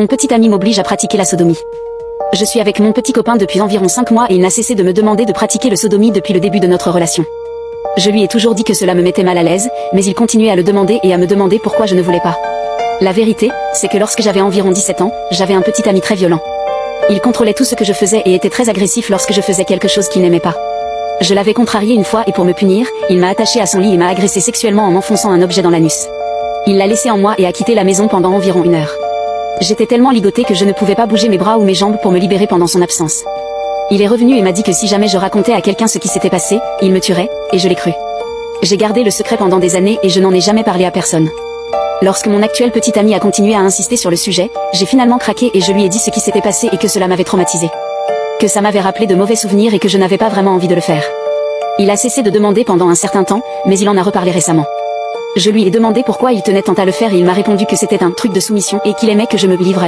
Mon petit ami m'oblige à pratiquer la sodomie. Je suis avec mon petit copain depuis environ 5 mois et il n'a cessé de me demander de pratiquer le sodomie depuis le début de notre relation. Je lui ai toujours dit que cela me mettait mal à l'aise, mais il continuait à le demander et à me demander pourquoi je ne voulais pas. La vérité, c'est que lorsque j'avais environ 17 ans, j'avais un petit ami très violent. Il contrôlait tout ce que je faisais et était très agressif lorsque je faisais quelque chose qu'il n'aimait pas. Je l'avais contrarié une fois et pour me punir, il m'a attaché à son lit et m'a agressé sexuellement en m'enfonçant un objet dans l'anus. Il l'a laissé en moi et a quitté la maison pendant environ 1 heure. J'étais tellement ligotée que je ne pouvais pas bouger mes bras ou mes jambes pour me libérer pendant son absence. Il est revenu et m'a dit que si jamais je racontais à quelqu'un ce qui s'était passé, il me tuerait, et je l'ai cru. J'ai gardé le secret pendant des années et je n'en ai jamais parlé à personne. Lorsque mon actuel petit ami a continué à insister sur le sujet, j'ai finalement craqué et je lui ai dit ce qui s'était passé et que cela m'avait traumatisé. Que ça m'avait rappelé de mauvais souvenirs et que je n'avais pas vraiment envie de le faire. Il a cessé de demander pendant un certain temps, mais il en a reparlé récemment. Je lui ai demandé pourquoi il tenait tant à le faire et il m'a répondu que c'était un truc de soumission et qu'il aimait que je me livre à